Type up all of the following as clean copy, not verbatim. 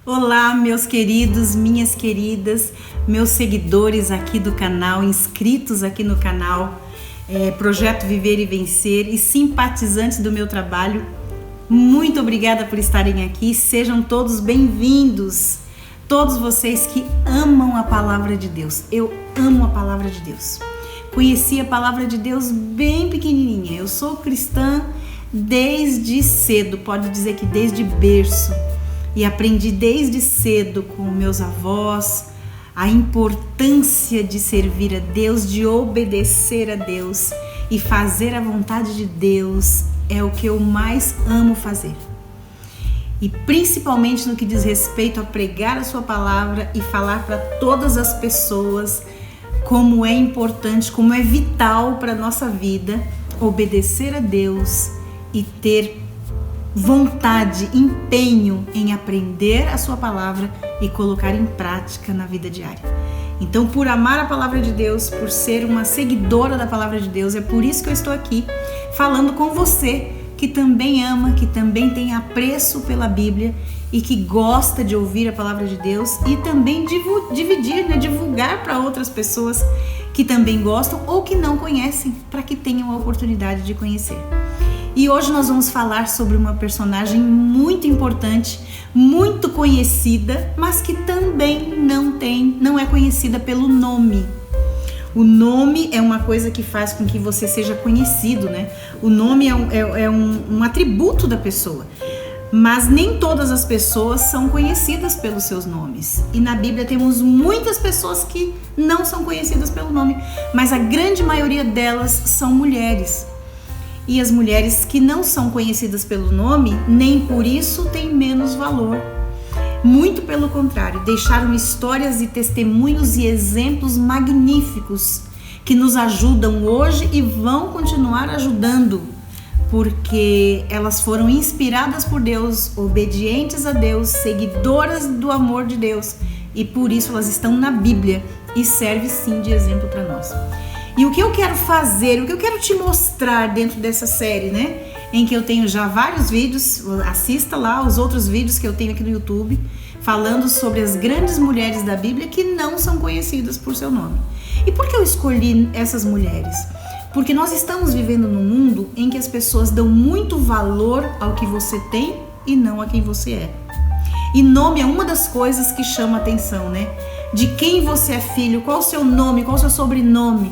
Olá, meus queridos, minhas queridas, meus seguidores aqui do canal, inscritos aqui no canal Projeto Viver e Vencer e simpatizantes do meu trabalho. Muito obrigada por estarem aqui, sejam todos bem-vindos. Todos vocês que amam a palavra de Deus. Eu amo a palavra de Deus. Conheci a palavra de Deus bem pequenininha. Eu sou cristã desde cedo, pode dizer que desde berço. E aprendi desde cedo com meus avós a importância de servir a Deus, de obedecer a Deus e fazer a vontade de Deus é o que eu mais amo fazer. E principalmente no que diz respeito a pregar a sua palavra e falar para todas as pessoas como é importante, como é vital para a nossa vida obedecer a Deus e ter vontade, empenho em aprender a sua palavra e colocar em prática na vida diária. Então, por amar a palavra de Deus, por ser uma seguidora da palavra de Deus, é por isso que eu estou aqui falando com você que também ama, que também tem apreço pela Bíblia e que gosta de ouvir a palavra de Deus e também divulgar para outras pessoas que também gostam ou que não conhecem, para que tenham a oportunidade de conhecer. E hoje nós vamos falar sobre uma personagem muito importante, muito conhecida, mas que também não é conhecida pelo nome. O nome é uma coisa que faz com que você seja conhecido, né? O nome é um atributo da pessoa, mas nem todas as pessoas são conhecidas pelos seus nomes. E na Bíblia temos muitas pessoas que não são conhecidas pelo nome, mas a grande maioria delas são mulheres. E as mulheres que não são conhecidas pelo nome, nem por isso têm menos valor. Muito pelo contrário, deixaram histórias e testemunhos e exemplos magníficos que nos ajudam hoje e vão continuar ajudando, porque elas foram inspiradas por Deus, obedientes a Deus, seguidoras do amor de Deus, e por isso elas estão na Bíblia e servem sim de exemplo para nós. E o que eu quero fazer, o que eu quero te mostrar dentro dessa série, né? Em que eu tenho já vários vídeos, assista lá os outros vídeos que eu tenho aqui no YouTube, falando sobre as grandes mulheres da Bíblia que não são conhecidas por seu nome. E por que eu escolhi essas mulheres? Porque nós estamos vivendo num mundo em que as pessoas dão muito valor ao que você tem e não a quem você é. E nome é uma das coisas que chama atenção, né? De quem você é filho, qual o seu nome, qual o seu sobrenome.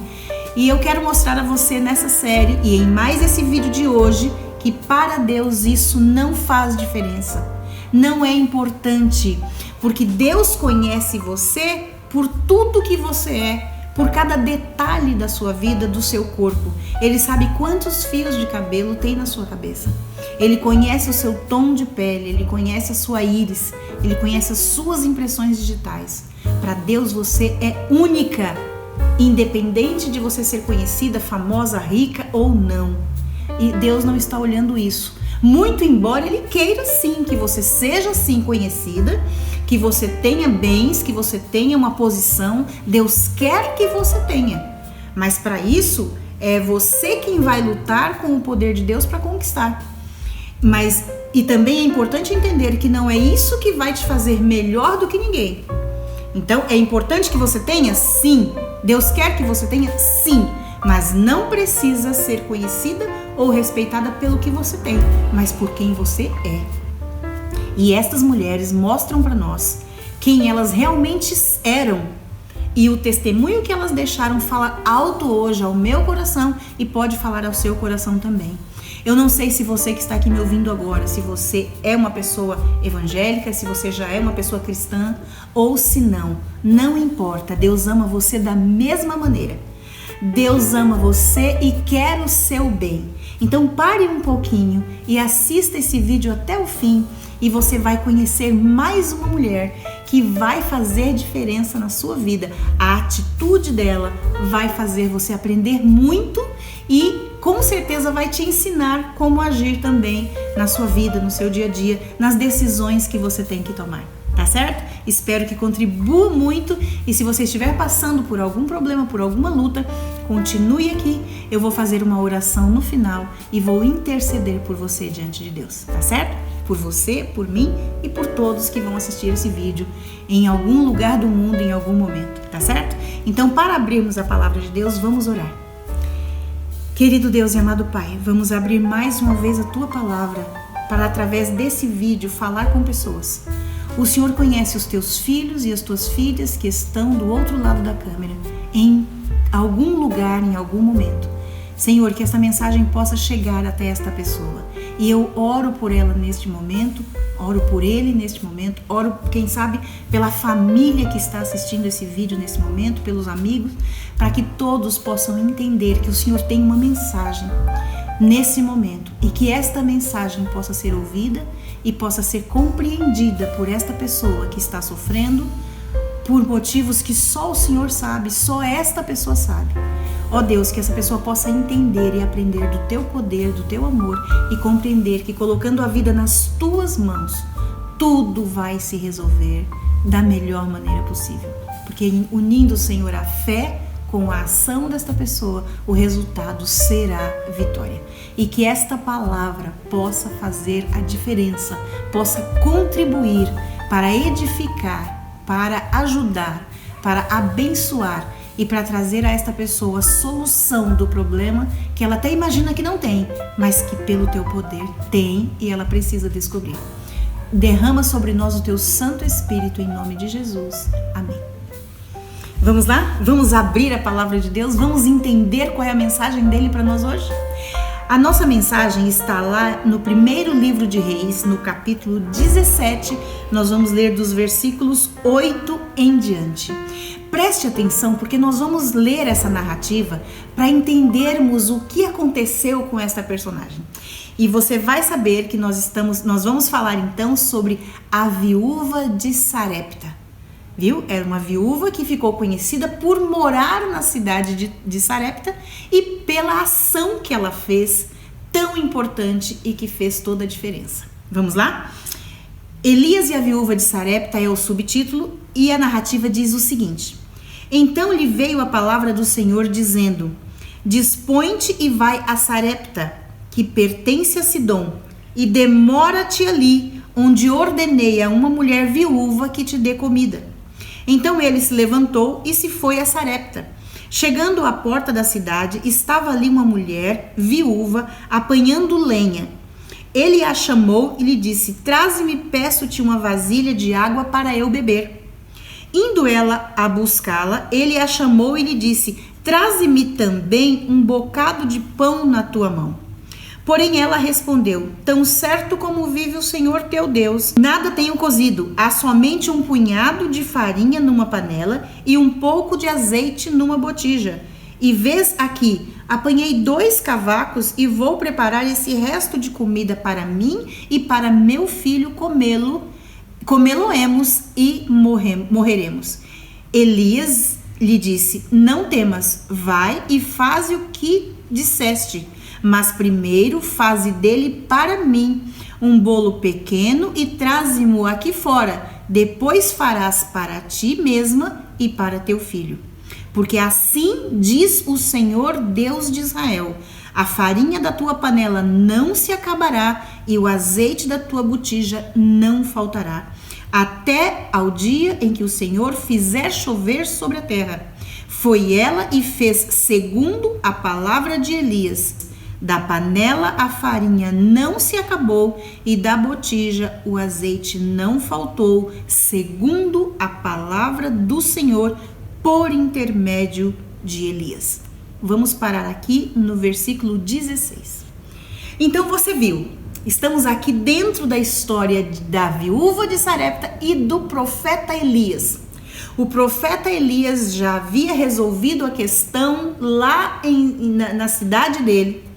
E eu quero mostrar a você nessa série e em mais esse vídeo de hoje que para Deus isso não faz diferença, não é importante, porque Deus conhece você por tudo que você é, por cada detalhe da sua vida, do seu corpo. Ele sabe quantos fios de cabelo tem na sua cabeça. Ele conhece o seu tom de pele, ele conhece a sua íris, ele conhece as suas impressões digitais. Para Deus você é única, independente de você ser conhecida, famosa, rica ou não. E Deus não está olhando isso. Muito embora Ele queira sim que você seja sim conhecida, que você tenha bens, que você tenha uma posição. Deus quer que você tenha. Mas para isso é você quem vai lutar com o poder de Deus para conquistar. E também é importante entender que não é isso que vai te fazer melhor do que ninguém. Então, é importante que você tenha? Sim. Deus quer que você tenha? Sim. Mas não precisa ser conhecida ou respeitada pelo que você tem, mas por quem você é. E estas mulheres mostram para nós quem elas realmente eram. E o testemunho que elas deixaram fala alto hoje ao meu coração e pode falar ao seu coração também. Eu não sei se você que está aqui me ouvindo agora, se você é uma pessoa evangélica, se você já é uma pessoa cristã ou se não, não importa, Deus ama você da mesma maneira. Deus ama você e quer o seu bem. Então pare um pouquinho e assista esse vídeo até o fim e você vai conhecer mais uma mulher que vai fazer diferença na sua vida. A atitude dela vai fazer você aprender muito e com certeza vai te ensinar como agir também na sua vida, no seu dia a dia, nas decisões que você tem que tomar. Tá certo? Espero que contribua muito e se você estiver passando por algum problema, por alguma luta, continue aqui. Eu vou fazer uma oração no final e vou interceder por você diante de Deus, tá certo? por você, por mim e por todos que vão assistir esse vídeo em algum lugar do mundo, em algum momento, tá certo? Então, para abrirmos a palavra de Deus, vamos orar. Querido Deus e amado Pai, vamos abrir mais uma vez a Tua palavra para, através desse vídeo, falar com pessoas. O Senhor conhece os Teus filhos e as Tuas filhas que estão do outro lado da câmera, em algum lugar, em algum momento. Senhor, que esta mensagem possa chegar até esta pessoa. E eu oro por ela neste momento, oro por ele neste momento, oro, quem sabe, pela família que está assistindo esse vídeo nesse momento, pelos amigos, para que todos possam entender que o Senhor tem uma mensagem nesse momento e que esta mensagem possa ser ouvida e possa ser compreendida por esta pessoa que está sofrendo por motivos que só o Senhor sabe, só esta pessoa sabe. Ó Deus, que essa pessoa possa entender e aprender do Teu poder, do Teu amor e compreender que colocando a vida nas Tuas mãos, tudo vai se resolver da melhor maneira possível. Porque unindo, Senhor, a fé com a ação desta pessoa, o resultado será vitória. E que esta palavra possa fazer a diferença, possa contribuir para edificar, para ajudar, para abençoar e para trazer a esta pessoa a solução do problema que ela até imagina que não tem, mas que pelo Teu poder tem e ela precisa descobrir. Derrama sobre nós o Teu Santo Espírito em nome de Jesus. Amém. Vamos lá? Vamos abrir a palavra de Deus? Vamos entender qual é a mensagem dele para nós hoje? A nossa mensagem está lá no primeiro livro de Reis, no capítulo 17. Nós vamos ler dos versículos 8 em diante. Preste atenção, porque nós vamos ler essa narrativa para entendermos o que aconteceu com esta personagem. E você vai saber que nós vamos falar então sobre a viúva de Sarepta. Viu? Era uma viúva que ficou conhecida por morar na cidade de Sarepta e pela ação que ela fez, tão importante e que fez toda a diferença. Vamos lá? Elias e a viúva de Sarepta é o subtítulo e a narrativa diz o seguinte: Então lhe veio a palavra do Senhor dizendo: Dispõe-te e vai a Sarepta, que pertence a Sidom, e demora-te ali, onde ordenei a uma mulher viúva que te dê comida. Então ele se levantou e se foi a Sarepta. Chegando à porta da cidade, estava ali uma mulher viúva apanhando lenha. Ele a chamou e lhe disse: Traze-me, peço-te, uma vasilha de água para eu beber. Indo ela a buscá-la, ele a chamou e lhe disse: Traze-me também um bocado de pão na tua mão. Porém ela respondeu: Tão certo como vive o Senhor teu Deus, nada tenho cozido, há somente um punhado de farinha numa panela e um pouco de azeite numa botija. E vês aqui, apanhei 2 cavacos e vou preparar esse resto de comida para mim e para meu filho comê-lo-emos e morreremos. Elias lhe disse: Não temas, vai e faze o que disseste. Mas primeiro faze dele para mim um bolo pequeno e traze-mo aqui fora. Depois farás para ti mesma e para teu filho. Porque assim diz o Senhor Deus de Israel: a farinha da tua panela não se acabará e o azeite da tua botija não faltará, até ao dia em que o Senhor fizer chover sobre a terra. Foi ela e fez segundo a palavra de Elias. Da panela a farinha não se acabou e da botija o azeite não faltou, segundo a palavra do Senhor por intermédio de Elias. Vamos parar aqui no versículo 16. Então você viu, estamos aqui dentro da história da viúva de Sarepta e do profeta Elias. O profeta Elias já havia resolvido a questão lá na cidade dele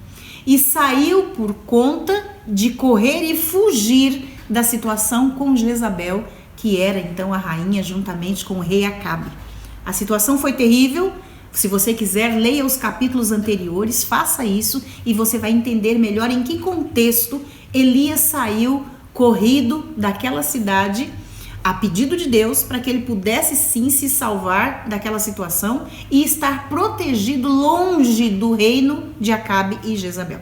e saiu por conta de correr e fugir da situação com Jezabel, que era então a rainha, juntamente com o rei Acabe. A situação foi terrível. Se você quiser, leia os capítulos anteriores, faça isso e você vai entender melhor em que contexto Elias saiu corrido daquela cidade a pedido de Deus, para que ele pudesse sim se salvar daquela situação e estar protegido longe do reino de Acabe e Jezabel.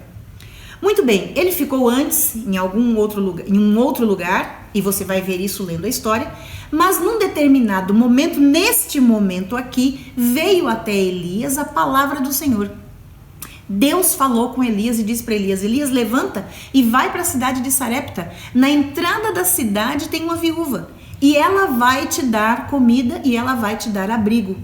Muito bem, ele ficou antes em um outro lugar, e você vai ver isso lendo a história, mas num determinado momento, neste momento aqui, veio até Elias a palavra do Senhor. Deus falou com Elias e disse para Elias: Elias, levanta e vai para a cidade de Sarepta. Na entrada da cidade tem uma viúva, e ela vai te dar comida e ela vai te dar abrigo.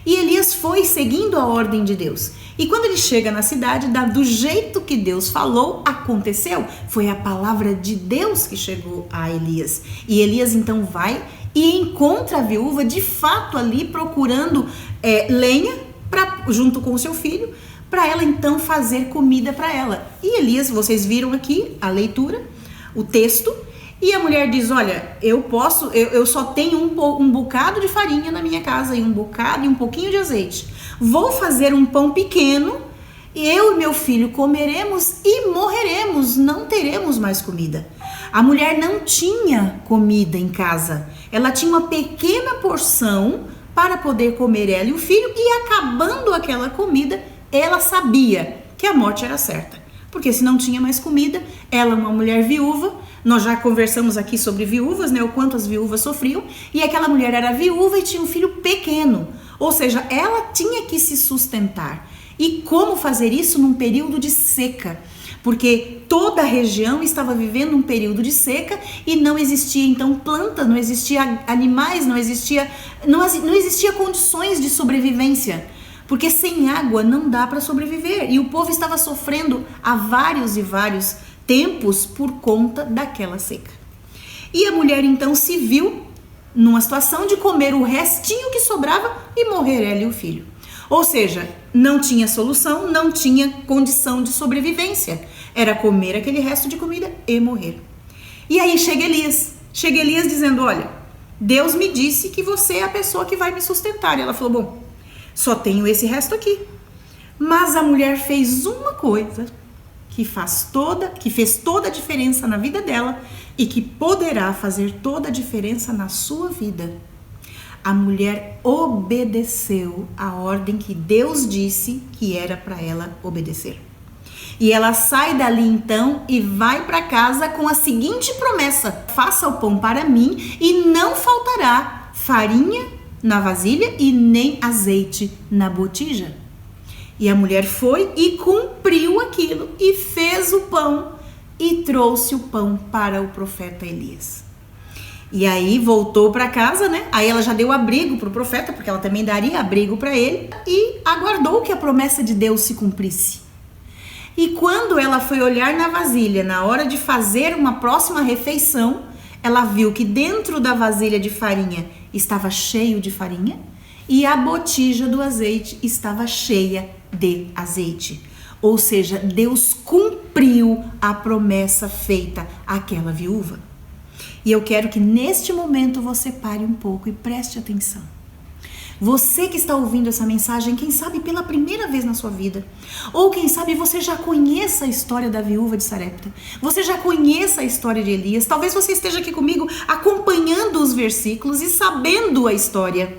E Elias foi seguindo a ordem de Deus. E quando ele chega na cidade, do jeito que Deus falou, aconteceu. Foi a palavra de Deus que chegou a Elias. E Elias então vai e encontra a viúva de fato ali procurando lenha junto com o seu filho, para ela então fazer comida para ela. E Elias, vocês viram aqui a leitura, o texto. E a mulher diz: olha, eu só tenho um bocado de farinha na minha casa e um bocado e um pouquinho de azeite. Vou fazer um pão pequeno, eu e meu filho comeremos e morreremos, não teremos mais comida. A mulher não tinha comida em casa, ela tinha uma pequena porção para poder comer ela e o filho, e acabando aquela comida, ela sabia que a morte era certa, porque se não tinha mais comida, ela, uma mulher viúva, nós já conversamos aqui sobre viúvas, né? O quanto as viúvas sofriam. E aquela mulher era viúva e tinha um filho pequeno. Ou seja, ela tinha que se sustentar. E como fazer isso num período de seca? Porque toda a região estava vivendo um período de seca e não existia então planta, não existia animais, não existia condições de sobrevivência. Porque sem água não dá para sobreviver. E o povo estava sofrendo há vários e vários tempos por conta daquela seca. E a mulher então se viu numa situação de comer o restinho que sobrava e morrer ela e o filho. Ou seja, não tinha solução, não tinha condição de sobrevivência. Era comer aquele resto de comida e morrer. E aí chega Elias dizendo: olha, Deus me disse que você é a pessoa que vai me sustentar. E ela falou: bom, só tenho esse resto aqui. Mas a mulher fez uma coisa que fez toda a diferença na vida dela e que poderá fazer toda a diferença na sua vida. A mulher obedeceu a ordem que Deus disse que era para ela obedecer. E ela sai dali então e vai para casa com a seguinte promessa: faça o pão para mim e não faltará farinha na vasilha e nem azeite na botija. E a mulher foi e cumpriu aquilo e fez o pão e trouxe o pão para o profeta Elias. E aí voltou para casa, né? Aí ela já deu abrigo para o profeta, porque ela também daria abrigo para ele, e aguardou que a promessa de Deus se cumprisse. E quando ela foi olhar na vasilha, na hora de fazer uma próxima refeição, ela viu que dentro da vasilha de farinha estava cheio de farinha e a botija do azeite estava cheia de azeite. Ou seja, Deus cumpriu a promessa feita àquela viúva. E eu quero que neste momento você pare um pouco e preste atenção. Você que está ouvindo essa mensagem, quem sabe pela primeira vez na sua vida, ou quem sabe você já conheça a história da viúva de Sarepta, você já conheça a história de Elias, talvez você esteja aqui comigo acompanhando os versículos e sabendo a história.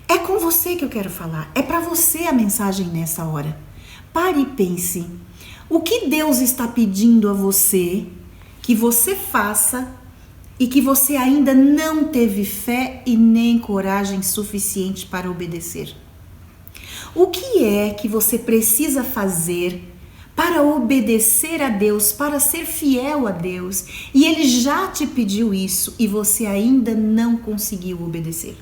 É com você que eu quero falar, é para você a mensagem nessa hora. Pare e pense, o que Deus está pedindo a você que você faça e que você ainda não teve fé e nem coragem suficiente para obedecer? O que é que você precisa fazer para obedecer a Deus, para ser fiel a Deus, e Ele já te pediu isso e você ainda não conseguiu obedecer?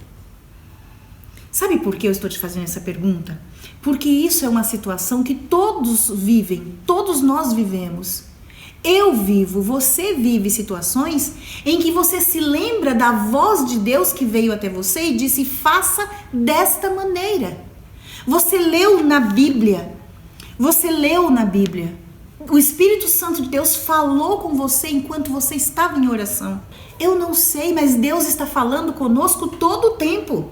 Sabe por que eu estou te fazendo essa pergunta? Porque isso é uma situação que todos vivem, todos nós vivemos. Eu vivo, você vive situações em que você se lembra da voz de Deus que veio até você e disse: faça desta maneira. Você leu na Bíblia, o Espírito Santo de Deus falou com você enquanto você estava em oração. Eu não sei, mas Deus está falando conosco todo o tempo.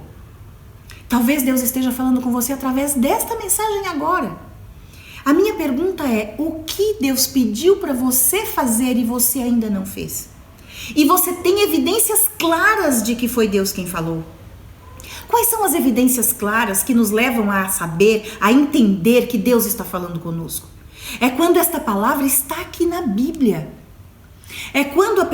Talvez Deus esteja falando com você através desta mensagem agora. A minha pergunta é: o que Deus pediu para você fazer e você ainda não fez? E você tem evidências claras de que foi Deus quem falou. Quais são as evidências claras que nos levam a saber, a entender que Deus está falando conosco? É quando esta palavra está aqui na Bíblia. É quando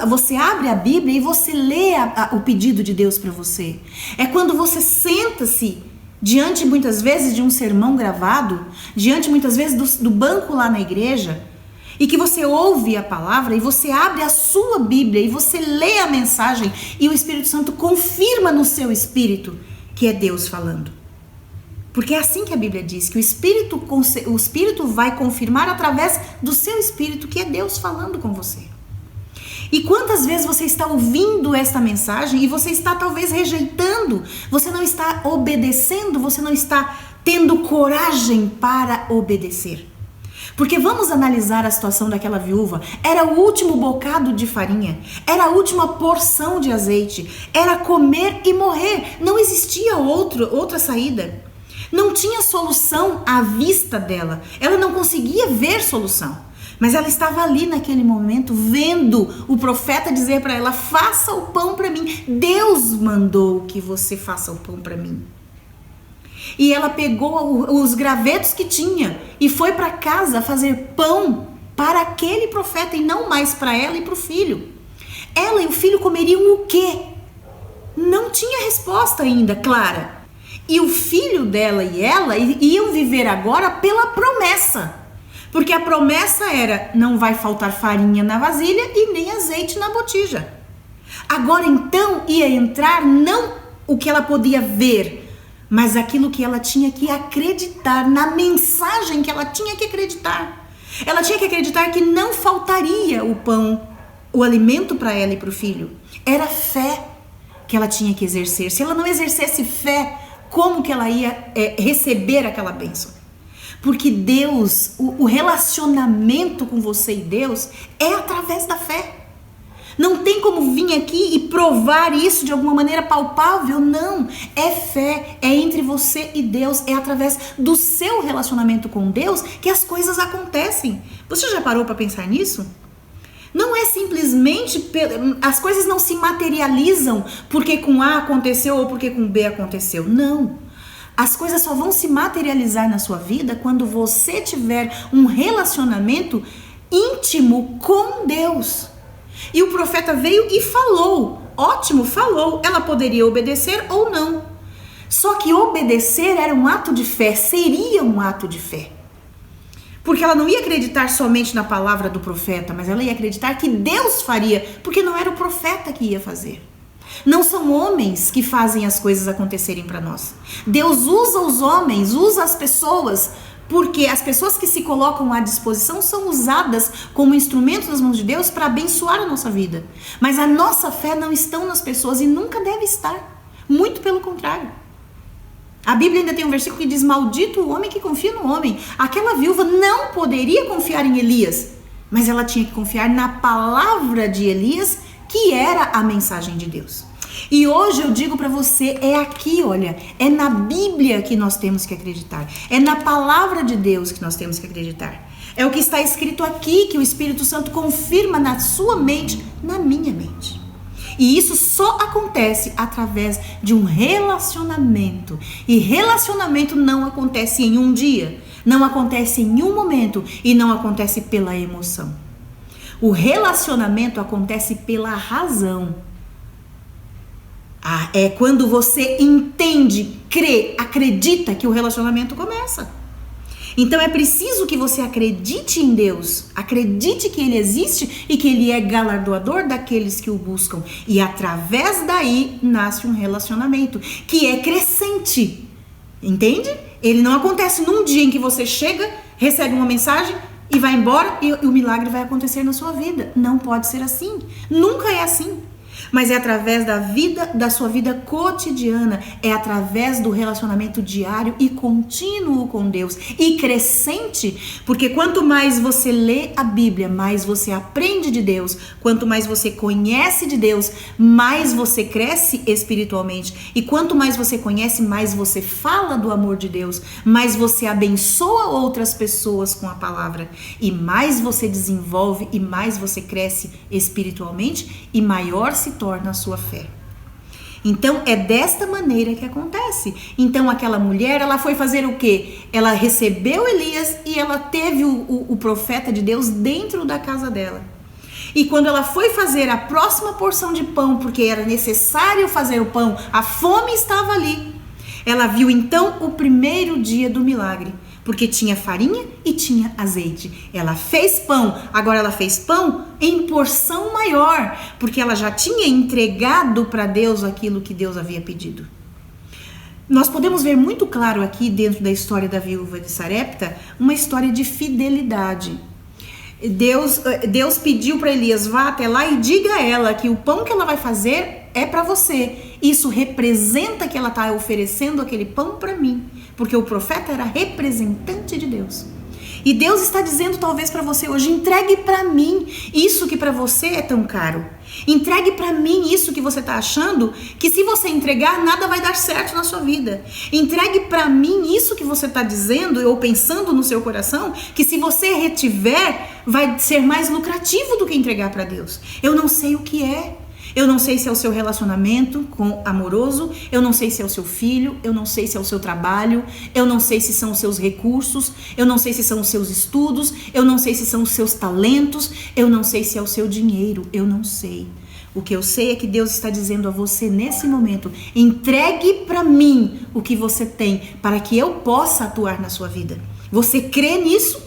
você abre a Bíblia e você lê o pedido de Deus para você. É quando você senta-se diante muitas vezes de um sermão gravado, diante muitas vezes do banco lá na igreja, e que você ouve a palavra e você abre a sua Bíblia e você lê a mensagem e o Espírito Santo confirma no seu espírito que é Deus falando. Porque é assim que a Bíblia diz, que o Espírito vai confirmar através do seu espírito que é Deus falando com você. E quantas vezes você está ouvindo esta mensagem e você está talvez rejeitando, você não está obedecendo, você não está tendo coragem para obedecer. Porque vamos analisar a situação daquela viúva. Era o último bocado de farinha, era a última porção de azeite, era comer e morrer. Não existia outra saída. Não tinha solução à vista dela. Ela não conseguia ver solução. Mas ela estava ali naquele momento vendo o profeta dizer para ela: faça o pão para mim. Deus mandou que você faça o pão para mim. E ela pegou os gravetos que tinha e foi para casa fazer pão para aquele profeta e não mais para ela e para o filho. Ela e o filho comeriam o quê? Não tinha resposta ainda clara. E o filho dela e ela iam viver agora pela promessa. Porque a promessa era: não vai faltar farinha na vasilha e nem azeite na botija. Agora então ia entrar não o que ela podia ver, mas aquilo que ela tinha que acreditar, na mensagem que ela tinha que acreditar. Ela tinha que acreditar que não faltaria o pão, o alimento para ela e para o filho. Era fé que ela tinha que exercer. Se ela não exercesse fé, como que ela ia receber aquela bênção? Porque Deus, o relacionamento com você e Deus é através da fé. Não tem como vir aqui e provar isso de alguma maneira palpável, não. É fé, é entre você e Deus, é através do seu relacionamento com Deus que as coisas acontecem. Você já parou para pensar nisso? Não é simplesmente, as coisas não se materializam porque com A aconteceu ou porque com B aconteceu, não. As coisas só vão se materializar na sua vida quando você tiver um relacionamento íntimo com Deus. E o profeta veio e falou, ótimo, falou, ela poderia obedecer ou não. Só que obedecer era um ato de fé, seria um ato de fé. Porque ela não ia acreditar somente na palavra do profeta, mas ela ia acreditar que Deus faria, porque não era o profeta que ia fazer. Não são homens que fazem as coisas acontecerem para nós. Deus usa os homens, usa as pessoas, porque as pessoas que se colocam à disposição são usadas como instrumentos nas mãos de Deus para abençoar a nossa vida. Mas a nossa fé não está nas pessoas e nunca deve estar. Muito pelo contrário. A Bíblia ainda tem um versículo que diz: maldito o homem que confia no homem. Aquela viúva não poderia confiar em Elias, mas ela tinha que confiar na palavra de Elias, que era a mensagem de Deus. E hoje eu digo para você, é aqui, olha, é na Bíblia que nós temos que acreditar. É na palavra de Deus que nós temos que acreditar. É o que está escrito aqui, que o Espírito Santo confirma na sua mente, na minha mente. E isso só acontece através de um relacionamento. E relacionamento não acontece em um dia, não acontece em um momento e não acontece pela emoção. O relacionamento acontece pela razão. É quando você entende, crê, acredita que o relacionamento começa. Então é preciso que você acredite em Deus, acredite que Ele existe e que Ele é galardoador daqueles que o buscam. E através daí nasce um relacionamento que é crescente, entende? Ele não acontece num dia em que você chega, recebe uma mensagem e vai embora e o milagre vai acontecer na sua vida. Não pode ser assim, nunca é assim. Mas é através da sua vida cotidiana, é através do relacionamento diário e contínuo com Deus e crescente, porque quanto mais você lê a Bíblia, mais você aprende de Deus, quanto mais você conhece de Deus, mais você cresce espiritualmente, e quanto mais você conhece, mais você fala do amor de Deus, mais você abençoa outras pessoas com a palavra, e mais você desenvolve e mais você cresce espiritualmente e maior se torna a sua fé. Então é desta maneira que acontece. Então aquela mulher, ela foi fazer o quê? Ela recebeu Elias e ela teve o profeta de Deus dentro da casa dela. E quando ela foi fazer a próxima porção de pão, porque era necessário fazer o pão, a fome estava ali. Ela viu então o primeiro dia do milagre, porque tinha farinha e tinha azeite. Ela fez pão, agora ela fez pão em porção maior, porque ela já tinha entregado para Deus aquilo que Deus havia pedido. Nós podemos ver muito claro aqui dentro da história da viúva de Sarepta, uma história de fidelidade. Deus pediu para Elias, vá até lá e diga a ela que o pão que ela vai fazer é para você. Isso representa que ela está oferecendo aquele pão para mim, porque o profeta era representante de Deus. E Deus está dizendo talvez para você hoje, entregue para mim isso que para você é tão caro. Entregue para mim isso que você está achando que se você entregar nada vai dar certo na sua vida. Entregue para mim isso que você está dizendo ou pensando no seu coração que se você retiver vai ser mais lucrativo do que entregar para Deus. Eu não sei o que é. Eu não sei se é o seu relacionamento amoroso, eu não sei se é o seu filho, eu não sei se é o seu trabalho, eu não sei se são os seus recursos, eu não sei se são os seus estudos, eu não sei se são os seus talentos, eu não sei se é o seu dinheiro, eu não sei. O que eu sei é que Deus está dizendo a você nesse momento, entregue para mim o que você tem, para que eu possa atuar na sua vida. Você crê nisso?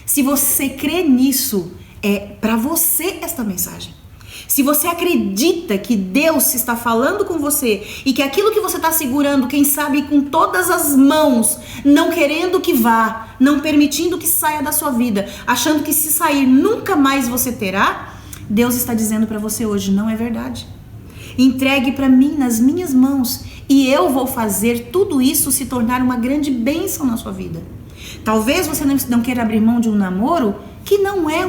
Se você crê nisso, é para você esta mensagem. Se você acredita que Deus está falando com você e que aquilo que você está segurando, quem sabe com todas as mãos, não querendo que vá, não permitindo que saia da sua vida, achando que se sair nunca mais você terá, Deus está dizendo para você hoje, não é verdade. Entregue para mim nas minhas mãos e eu vou fazer tudo isso se tornar uma grande bênção na sua vida. Talvez você não queira abrir mão de um namoro que não é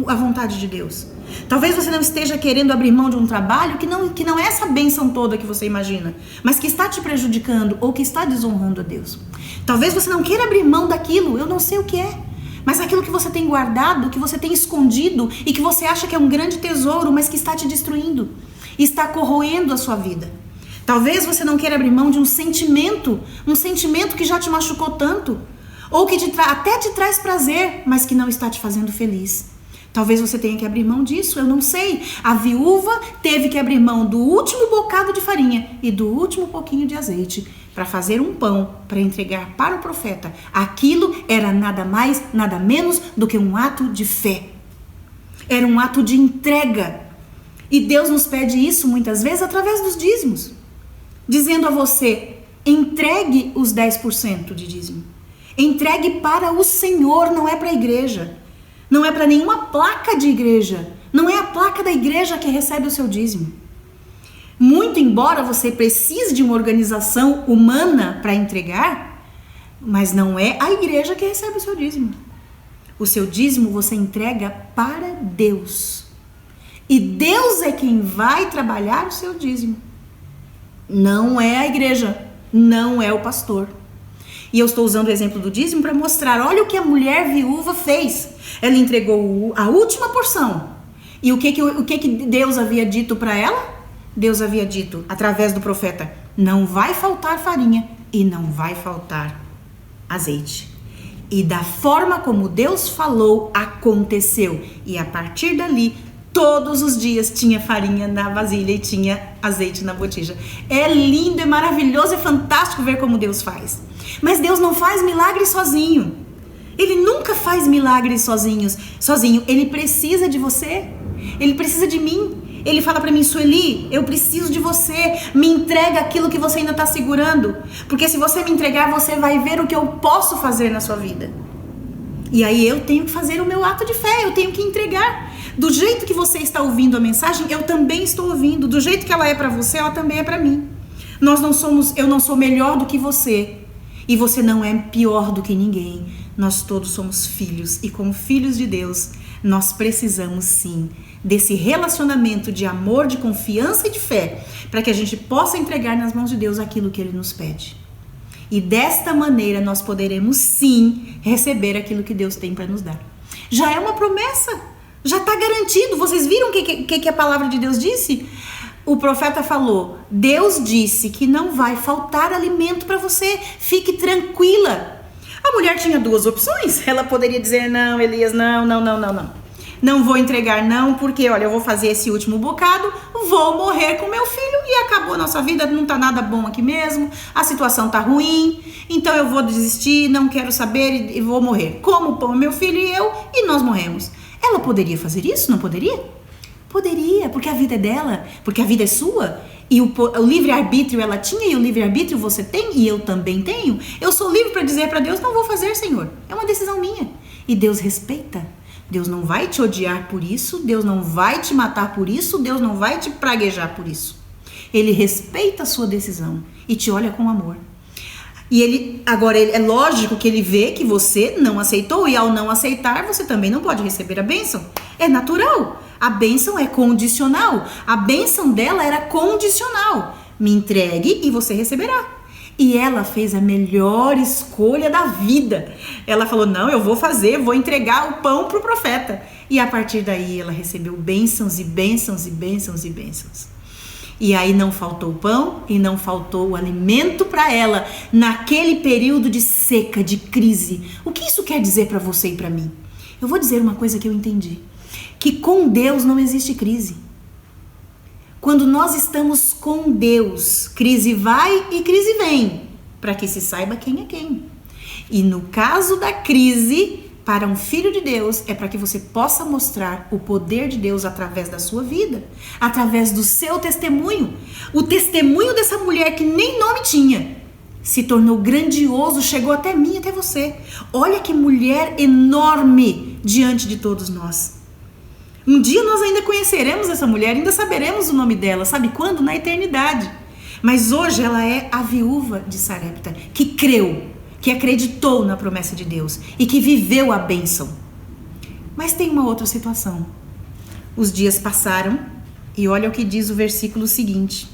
a vontade de Deus. Talvez você não esteja querendo abrir mão de um trabalho que não é essa bênção toda que você imagina, mas que está te prejudicando ou que está desonrando a Deus. Talvez você não queira abrir mão daquilo, eu não sei o que é, mas aquilo que você tem guardado, que você tem escondido e que você acha que é um grande tesouro, mas que está te destruindo, está corroendo a sua vida. Talvez você não queira abrir mão de um sentimento que já te machucou tanto, ou que até te traz prazer, mas que não está te fazendo feliz. Talvez você tenha que abrir mão disso, eu não sei. A viúva teve que abrir mão do último bocado de farinha e do último pouquinho de azeite para fazer um pão, para entregar para o profeta. Aquilo era nada mais, nada menos do que um ato de fé. Era um ato de entrega. E Deus nos pede isso muitas vezes através dos dízimos. Dizendo a você, entregue os 10% de dízimo. Entregue para o Senhor, não é para a igreja. Não é para nenhuma placa de igreja. Não é a placa da igreja que recebe o seu dízimo. Muito embora você precise de uma organização humana para entregar, mas não é a igreja que recebe o seu dízimo. O seu dízimo você entrega para Deus. E Deus é quem vai trabalhar o seu dízimo. Não é a igreja, não é o pastor. E eu estou usando o exemplo do dízimo para mostrar, olha o que a mulher viúva fez. Ela entregou a última porção. E o que Deus havia dito para ela? Deus havia dito, através do profeta, não vai faltar farinha e não vai faltar azeite. E da forma como Deus falou, aconteceu. E a partir dali, todos os dias tinha farinha na vasilha e tinha azeite na botija. É lindo, é maravilhoso, é fantástico ver como Deus faz. Mas Deus não faz milagres sozinho. Ele nunca faz milagres sozinho. Ele precisa de você. Ele precisa de mim. Ele fala para mim, Sueli, eu preciso de você. Me entrega aquilo que você ainda está segurando. Porque se você me entregar, você vai ver o que eu posso fazer na sua vida. E aí eu tenho que fazer o meu ato de fé. Eu tenho que entregar. Do jeito que você está ouvindo a mensagem, eu também estou ouvindo. Do jeito que ela é para você, ela também é para mim. Eu não sou melhor do que você. E você não é pior do que ninguém. Nós todos somos filhos. E como filhos de Deus, nós precisamos sim desse relacionamento de amor, de confiança e de fé, para que a gente possa entregar nas mãos de Deus aquilo que Ele nos pede. E desta maneira nós poderemos sim receber aquilo que Deus tem para nos dar. Já é uma promessa, já está garantido. Vocês viram o que a palavra de Deus disse? O profeta falou: Deus disse que não vai faltar alimento para você, fique tranquila. A mulher tinha duas opções. Ela poderia dizer: não, Elias, não vou entregar não, porque olha, eu vou fazer esse último bocado, vou morrer com meu filho e acabou a nossa vida, não tá nada bom aqui mesmo, a situação tá ruim, então eu vou desistir, não quero saber e vou morrer. Como o pão meu filho e eu, e nós morremos. Ela poderia fazer isso? Não poderia? Poderia, porque a vida é dela, porque a vida é sua. E o livre-arbítrio ela tinha, e o livre-arbítrio você tem, e eu também tenho. Eu sou livre para dizer para Deus: não vou fazer, Senhor. É uma decisão minha. E Deus respeita. Deus não vai te odiar por isso, Deus não vai te matar por isso, Deus não vai te praguejar por isso. Ele respeita a sua decisão e te olha com amor. E é lógico que ele vê que você não aceitou, e ao não aceitar, você também não pode receber a bênção. É natural. A bênção é condicional. A bênção dela era condicional. Me entregue e você receberá. E ela fez a melhor escolha da vida. Ela falou: não, eu vou entregar o pão para o profeta. E a partir daí ela recebeu bênçãos e bênçãos e bênçãos e bênçãos. E aí não faltou pão e não faltou o alimento para ela naquele período de seca, de crise. O que isso quer dizer para você e para mim? Eu vou dizer uma coisa que eu entendi: que com Deus não existe crise. Quando nós estamos com Deus, crise vai e crise vem, para que se saiba quem é quem. E no caso da crise, para um filho de Deus, é para que você possa mostrar o poder de Deus através da sua vida, através do seu testemunho. O testemunho dessa mulher que nem nome tinha se tornou grandioso, chegou até mim, até você. Olha que mulher enorme diante de todos nós. Um dia nós ainda conheceremos essa mulher, ainda saberemos o nome dela. Sabe quando? Na eternidade. Mas hoje ela é a viúva de Sarepta, que creu, que acreditou na promessa de Deus e que viveu a bênção. Mas tem uma outra situação. Os dias passaram e olha o que diz o versículo seguinte.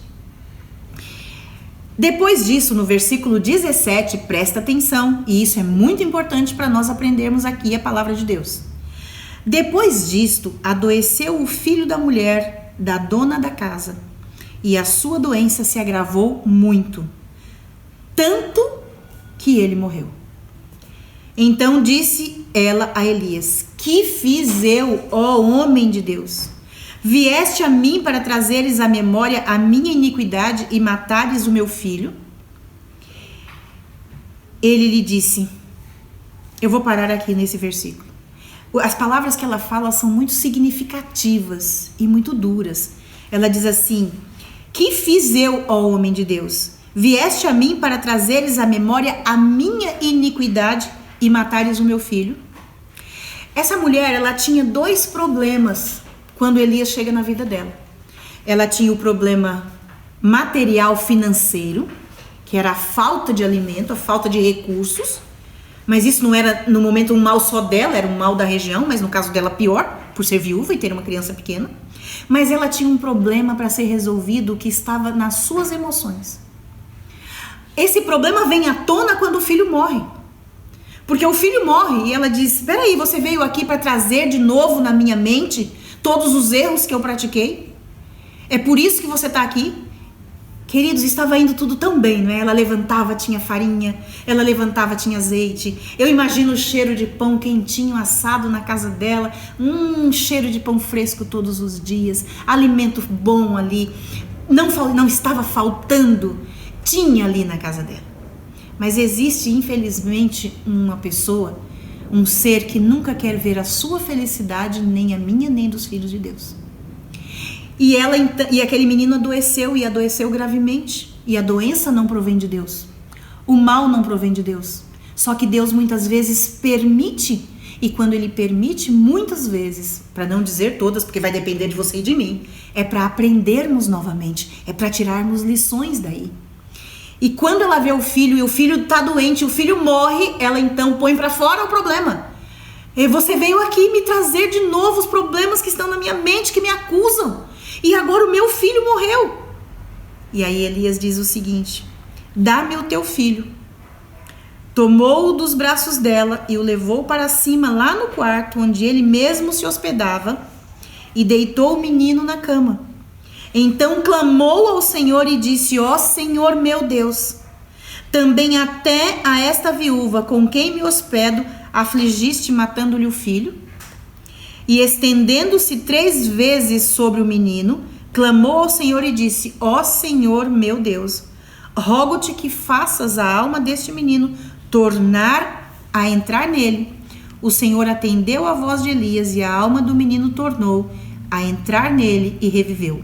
Depois disso, no versículo 17, presta atenção, e isso é muito importante para nós aprendermos aqui a palavra de Deus. Depois disto, adoeceu o filho da mulher da dona da casa, e a sua doença se agravou muito, tanto que ele morreu. Então disse ela a Elias: que fiz eu, ó homem de Deus? Vieste a mim para trazeres à memória a minha iniquidade e matares o meu filho? Ele lhe disse, eu vou parar aqui nesse versículo. As palavras que ela fala são muito significativas e muito duras. Ela diz assim: que fiz eu, ó homem de Deus? Vieste a mim para trazeres à memória a minha iniquidade e matares o meu filho? Essa mulher, ela tinha dois problemas quando Elias chega na vida dela. Ela tinha o problema material financeiro, que era a falta de alimento, a falta de recursos. Mas isso não era, no momento, um mal só dela, era um mal da região, mas no caso dela pior, por ser viúva e ter uma criança pequena. Mas ela tinha um problema para ser resolvido que estava nas suas emoções. Esse problema vem à tona quando o filho morre. Porque o filho morre e ela diz, peraí, você veio aqui para trazer de novo na minha mente todos os erros que eu pratiquei? É por isso que você está aqui? Queridos, estava indo tudo tão bem, não é? Ela levantava, tinha farinha, ela levantava, tinha azeite. Eu imagino o cheiro de pão quentinho, assado na casa dela, cheiro de pão fresco todos os dias, alimento bom ali, não estava faltando, tinha ali na casa dela. Mas existe, infelizmente, uma pessoa, um ser que nunca quer ver a sua felicidade, nem a minha, nem dos filhos de Deus. E aquele menino adoeceu, e adoeceu gravemente. E a doença não provém de Deus. O mal não provém de Deus. Só que Deus muitas vezes permite. E quando Ele permite, muitas vezes, para não dizer todas, porque vai depender de você e de mim, é para aprendermos novamente. É para tirarmos lições daí. E quando ela vê o filho, e o filho está doente, o filho morre, ela então põe para fora o problema. E você veio aqui me trazer de novo os problemas que estão na minha mente, que me acusam. E agora o meu filho morreu. E aí Elias diz o seguinte: dá-me o teu filho. Tomou-o dos braços dela e o levou para cima lá no quarto onde ele mesmo se hospedava e deitou o menino na cama. Então clamou ao Senhor e disse: ó Senhor meu Deus, também até a esta viúva com quem me hospedo afligiste, matando-lhe o filho? E estendendo-se 3 vezes sobre o menino, clamou ao Senhor e disse: ó Senhor meu Deus, rogo-te que faças a alma deste menino tornar a entrar nele. O Senhor atendeu a voz de Elias e a alma do menino tornou a entrar nele e reviveu.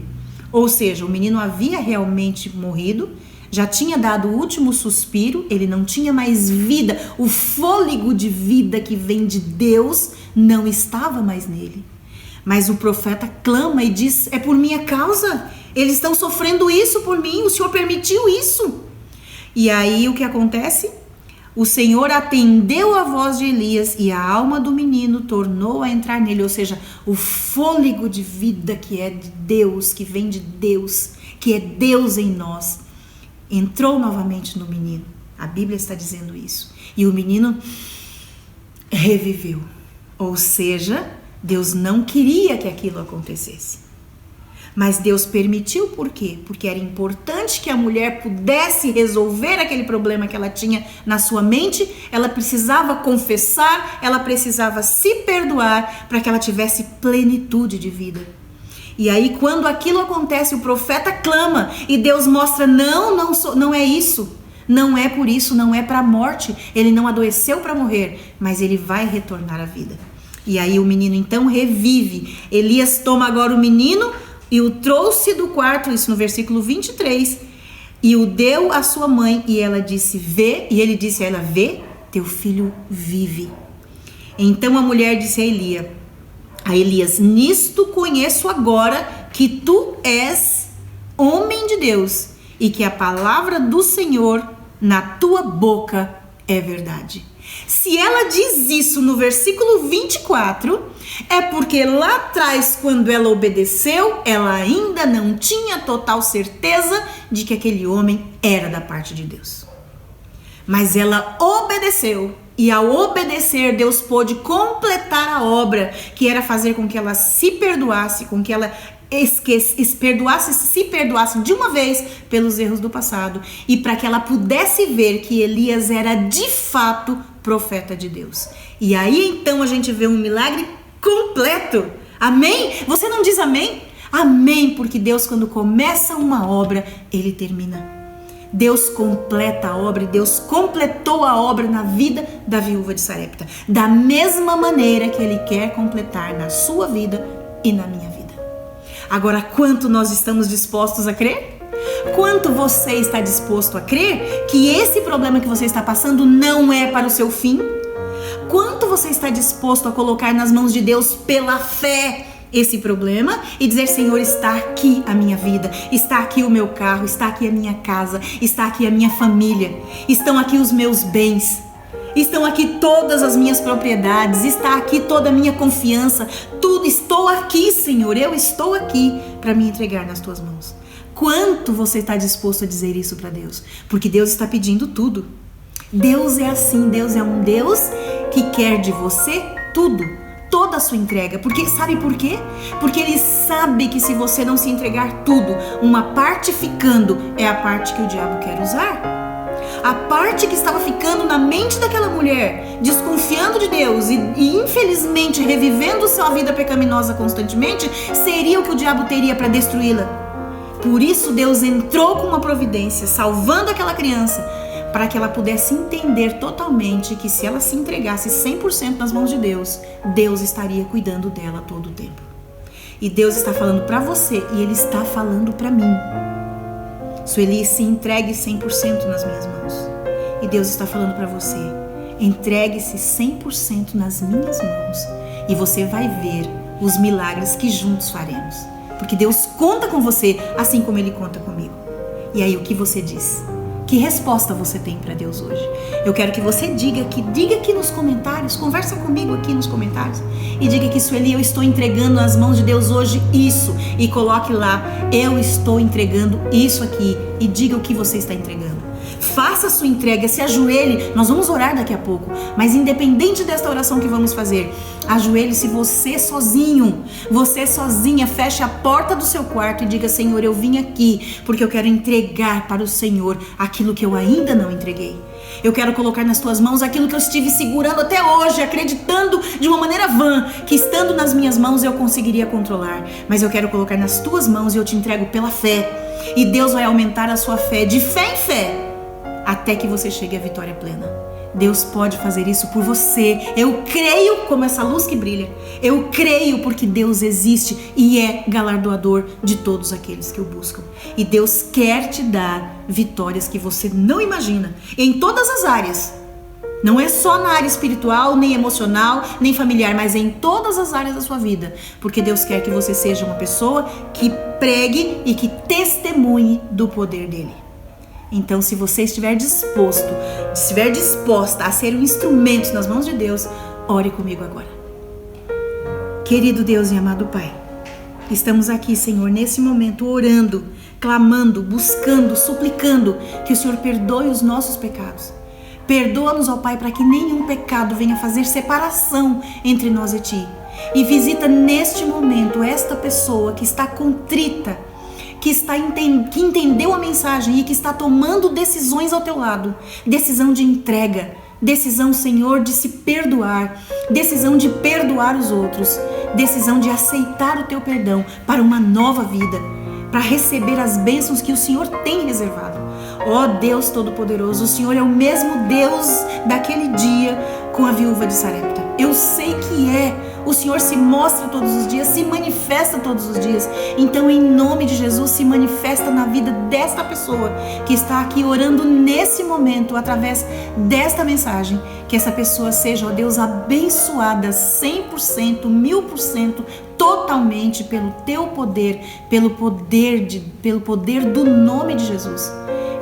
Ou seja, o menino havia realmente morrido, já tinha dado o último suspiro, ele não tinha mais vida, o fôlego de vida que vem de Deus não estava mais nele. Mas o profeta clama e diz: é por minha causa, eles estão sofrendo isso por mim, o Senhor permitiu isso. E aí o que acontece? O Senhor atendeu a voz de Elias e a alma do menino tornou a entrar nele, ou seja, o fôlego de vida que é de Deus, que vem de Deus, que é Deus em nós, entrou novamente no menino. A Bíblia está dizendo isso. E o menino reviveu. Ou seja, Deus não queria que aquilo acontecesse. Mas Deus permitiu, por quê? Porque era importante que a mulher pudesse resolver aquele problema que ela tinha na sua mente. Ela precisava confessar, ela precisava se perdoar para que ela tivesse plenitude de vida. E aí quando aquilo acontece, o profeta clama e Deus mostra: não é isso. Não é por isso, não é para a morte. Ele não adoeceu para morrer, mas ele vai retornar à vida. E aí o menino então revive. Elias toma agora o menino e o trouxe do quarto, isso no versículo 23, e o deu à sua mãe, e ela disse: vê, e ele disse a ela: vê, teu filho vive. Então a mulher disse a Elias: nisto conheço agora que tu és homem de Deus, e que a palavra do Senhor na tua boca é verdade. Se ela diz isso no versículo 24, é porque lá atrás, quando ela obedeceu, ela ainda não tinha total certeza de que aquele homem era da parte de Deus. Mas ela obedeceu, e ao obedecer, Deus pôde completar a obra, que era fazer com que ela se perdoasse, com que ela se perdoasse de uma vez pelos erros do passado, e para que ela pudesse ver que Elias era de fato profeta de Deus. E aí então a gente vê um milagre completo. Amém? Você não diz amém? Amém, porque Deus, quando começa uma obra, ele termina. Deus completa a obra, e Deus completou a obra na vida da viúva de Sarepta, da mesma maneira que ele quer completar na sua vida e na minha vida. Agora, quanto nós estamos dispostos a crer? Quanto você está disposto a crer que esse problema que você está passando não é para o seu fim? Quanto você está disposto a colocar nas mãos de Deus pela fé esse problema e dizer: Senhor, está aqui a minha vida, está aqui o meu carro, está aqui a minha casa, está aqui a minha família, estão aqui os meus bens, estão aqui todas as minhas propriedades, está aqui toda a minha confiança, tudo, estou aqui, Senhor, eu estou aqui para me entregar nas tuas mãos. Quanto você está disposto a dizer isso para Deus? Porque Deus está pedindo tudo. Deus é assim, Deus é um Deus que quer de você tudo, toda a sua entrega. Porque sabe por quê? Porque Ele sabe que se você não se entregar tudo, uma parte ficando é a parte que o diabo quer usar. A parte que estava ficando na mente daquela mulher, desconfiando de Deus e infelizmente revivendo sua vida pecaminosa constantemente, seria o que o diabo teria para destruí-la. Por isso Deus entrou com uma providência, salvando aquela criança, para que ela pudesse entender totalmente que se ela se entregasse 100% nas mãos de Deus, Deus estaria cuidando dela todo o tempo. E Deus está falando para você, e Ele está falando para mim: Sueli, se entregue 100% nas minhas mãos. E Deus está falando para você: entregue-se 100% nas minhas mãos, e você vai ver os milagres que juntos faremos. Porque Deus conta com você, assim como Ele conta comigo. E aí, o que você diz? Que resposta você tem para Deus hoje? Eu quero que você diga aqui nos comentários, conversa comigo aqui nos comentários, e diga que, Sueli, eu estou entregando nas mãos de Deus hoje isso, e coloque lá: eu estou entregando isso aqui, e diga o que você está entregando. Faça a sua entrega, se ajoelhe. Nós vamos orar daqui a pouco, mas independente desta oração que vamos fazer, ajoelhe-se você sozinho, você sozinha, feche a porta do seu quarto e diga: Senhor, eu vim aqui porque eu quero entregar para o Senhor aquilo que eu ainda não entreguei. Eu quero colocar nas tuas mãos aquilo que eu estive segurando até hoje, acreditando de uma maneira vã que estando nas minhas mãos eu conseguiria controlar. Mas eu quero colocar nas tuas mãos e eu te entrego pela fé. E Deus vai aumentar a sua fé, de fé em fé, até que você chegue à vitória plena. Deus pode fazer isso por você. Eu creio como essa luz que brilha. Eu creio porque Deus existe e é galardoador de todos aqueles que o buscam. E Deus quer te dar vitórias que você não imagina, em todas as áreas. Não é só na área espiritual, nem emocional, nem familiar, mas em todas as áreas da sua vida. Porque Deus quer que você seja uma pessoa que pregue e que testemunhe do poder dele. Então, se você estiver disposta a ser um instrumento nas mãos de Deus, ore comigo agora. Querido Deus e amado Pai, estamos aqui, Senhor, nesse momento, orando, clamando, buscando, suplicando que o Senhor perdoe os nossos pecados. Perdoa-nos, ó Pai, para que nenhum pecado venha fazer separação entre nós e Ti. E visita neste momento esta pessoa que está contrita, que entendeu a mensagem e que está tomando decisões ao teu lado. Decisão de entrega, decisão, Senhor, de se perdoar, decisão de perdoar os outros, decisão de aceitar o teu perdão para uma nova vida, para receber as bênçãos que o Senhor tem reservado. Ó Deus Todo-Poderoso, o Senhor é o mesmo Deus daquele dia com a viúva de Sarepta. Eu sei que é. O Senhor se mostra todos os dias, se manifesta todos os dias. Então, em nome de Jesus, se manifesta na vida desta pessoa que está aqui orando nesse momento, através desta mensagem. Que essa pessoa seja, ó Deus, abençoada 100%, 1000%, totalmente pelo teu poder, pelo poder do nome de Jesus.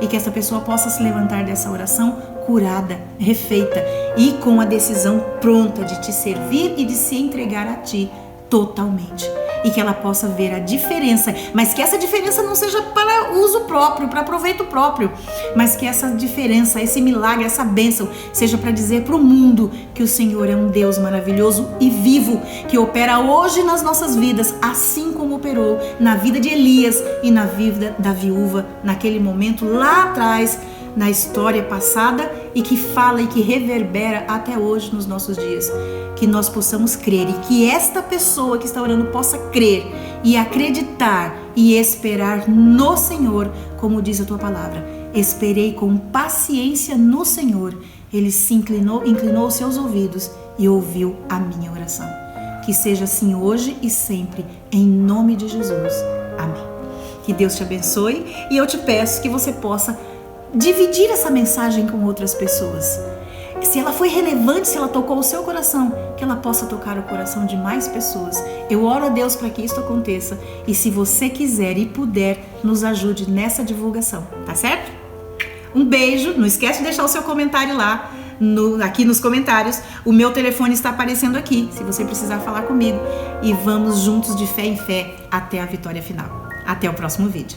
E que essa pessoa possa se levantar dessa oração curada, refeita e com a decisão pronta de te servir e de se entregar a ti totalmente. E que ela possa ver a diferença, mas que essa diferença não seja para uso próprio, para proveito próprio, mas que essa diferença, esse milagre, essa bênção seja para dizer para o mundo que o Senhor é um Deus maravilhoso e vivo, que opera hoje nas nossas vidas, assim como operou na vida de Elias e na vida da viúva, naquele momento lá atrás, na história passada, e que fala e que reverbera até hoje nos nossos dias. Que nós possamos crer e que esta pessoa que está orando possa crer e acreditar e esperar no Senhor, como diz a tua palavra. Esperei com paciência no Senhor. Ele se inclinou os seus ouvidos e ouviu a minha oração. Que seja assim hoje e sempre, em nome de Jesus. Amém. Que Deus te abençoe e eu te peço que você possa dividir essa mensagem com outras pessoas. Se ela foi relevante, se ela tocou o seu coração, que ela possa tocar o coração de mais pessoas. Eu oro a Deus para que isso aconteça. E se você quiser e puder, nos ajude nessa divulgação, tá certo? Um beijo, não esquece de deixar o seu comentário lá, aqui nos comentários. O meu telefone está aparecendo aqui, se você precisar falar comigo. E vamos juntos de fé em fé até a vitória final. Até o próximo vídeo.